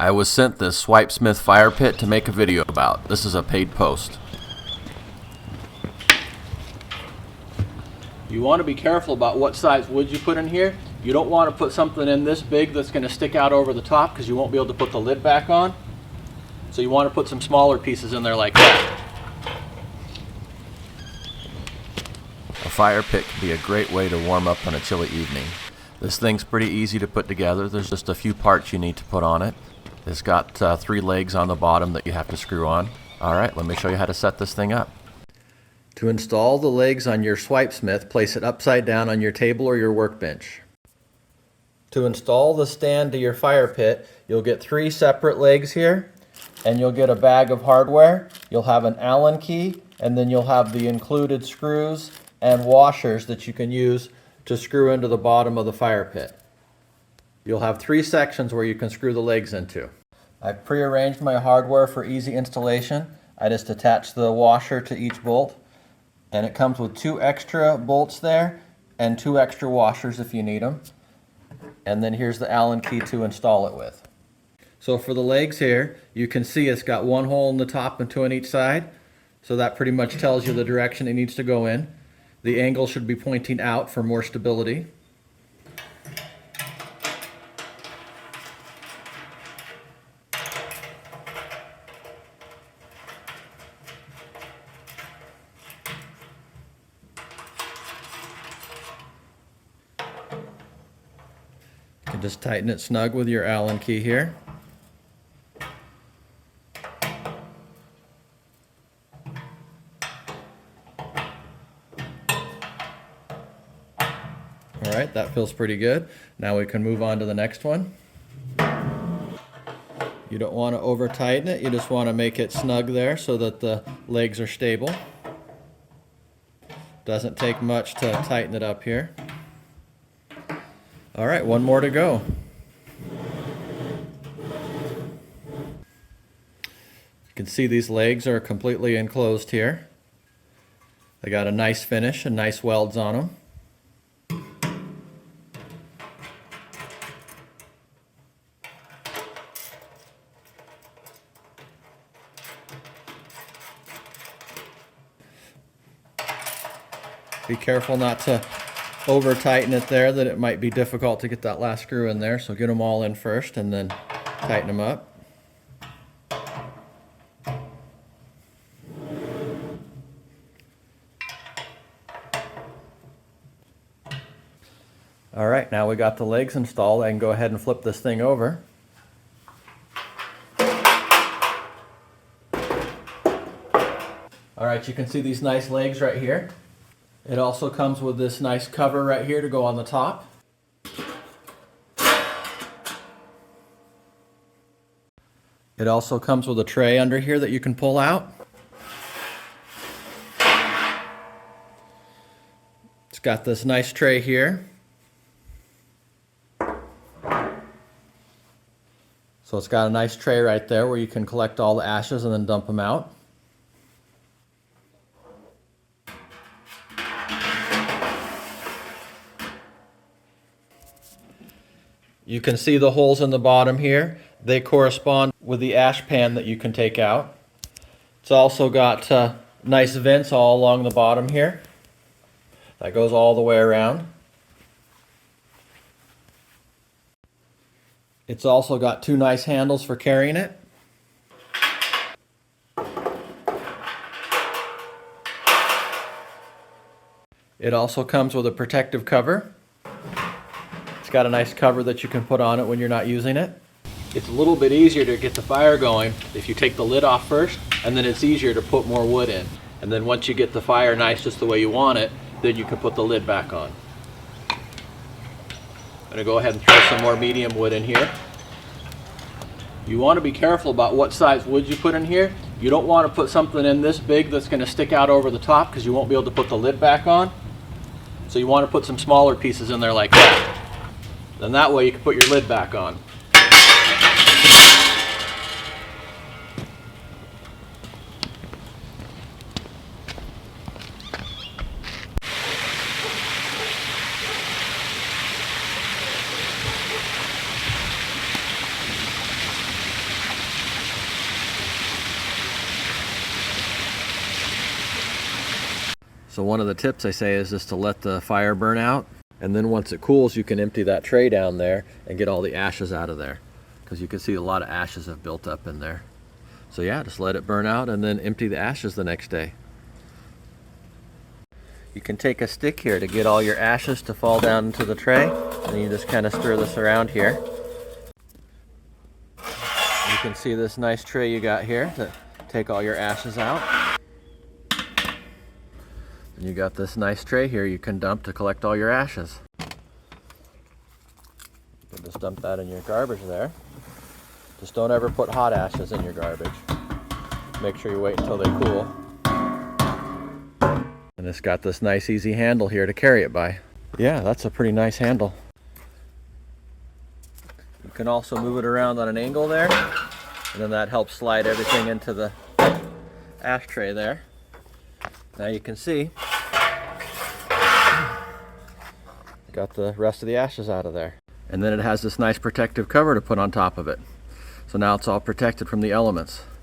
I was sent this SWIPESMITH Fire Pit to make a video about. This is a paid post. You want to be careful about what size wood you put in here. You don't want to put something in this big that's going to stick out over the top because you won't be able to put the lid back on. So you want to put some smaller pieces in there like that. A fire pit can be a great way to warm up on a chilly evening. This thing's pretty easy to put together. There's just a few parts you need to put on it. It's got 3 legs on the bottom that you have to screw on. Alright, let me show you how to set this thing up. To install the legs on your SWIPESMITH, place it upside down on your table or your workbench. To install the stand to your fire pit, you'll get 3 separate legs here, and you'll get a bag of hardware. You'll have an Allen key, and then you'll have the included screws and washers that you can use to screw into the bottom of the fire pit. You'll have 3 sections where you can screw the legs into. I've prearranged my hardware for easy installation. I just attach the washer to each bolt, and it comes with 2 extra bolts there and 2 extra washers if you need them. And then here's the Allen key to install it with. So for the legs here, you can see it's got 1 hole in the top and 2 on each side. So that pretty much tells you the direction it needs to go in. The angle should be pointing out for more stability. You can just tighten it snug with your Allen key here. Alright, that feels pretty good. Now we can move on to the next one. You don't want to over tighten it, you just want to make it snug there so that the legs are stable. Doesn't take much to tighten it up here. Alright, one more to go. You can see these legs are completely enclosed here. They got a nice finish and nice welds on them. Be careful not to over tighten it there, that it might be difficult to get that last screw in there, so get them all in first and then tighten them up. Alright, now we got the legs installed. I can go ahead and flip this thing over. Alright, you can see these nice legs right here. It also comes with this nice cover right here to go on the top. It also comes with a tray under here that you can pull out. It's got this nice tray here. So it's got a nice tray right there where you can collect all the ashes and then dump them out. You can see the holes in the bottom here. They correspond with the ash pan that you can take out. It's also got nice vents all along the bottom here. That goes all the way around. It's also got 2 nice handles for carrying it. It also comes with a protective cover. It's got a nice cover that you can put on it when you're not using it. It's a little bit easier to get the fire going if you take the lid off first, and then it's easier to put more wood in. And then once you get the fire nice just the way you want it, then you can put the lid back on. I'm going to go ahead and throw some more medium wood in here. You want to be careful about what size wood you put in here. You don't want to put something in this big that's going to stick out over the top because you won't be able to put the lid back on. So you want to put some smaller pieces in there like that. Then that way you can put your lid back on. So one of the tips I say is just to let the fire burn out, and then once it cools you can empty that tray down there and get all the ashes out of there, because you can see a lot of ashes have built up in there. So yeah, just let it burn out and then empty the ashes the next day. You can take a stick here to get all your ashes to fall down into the tray, and you just kind of stir this around here. You can see this nice tray you got here to take all your ashes out. And you got this nice tray here you can dump to collect all your ashes. You can just dump that in your garbage there. Just don't ever put hot ashes in your garbage. Make sure you wait until they cool. And it's got this nice easy handle here to carry it by. Yeah, that's a pretty nice handle. You can also move it around on an angle there, and then that helps slide everything into the ashtray there. Now you can see, got the rest of the ashes out of there. And then it has this nice protective cover to put on top of it. So now it's all protected from the elements.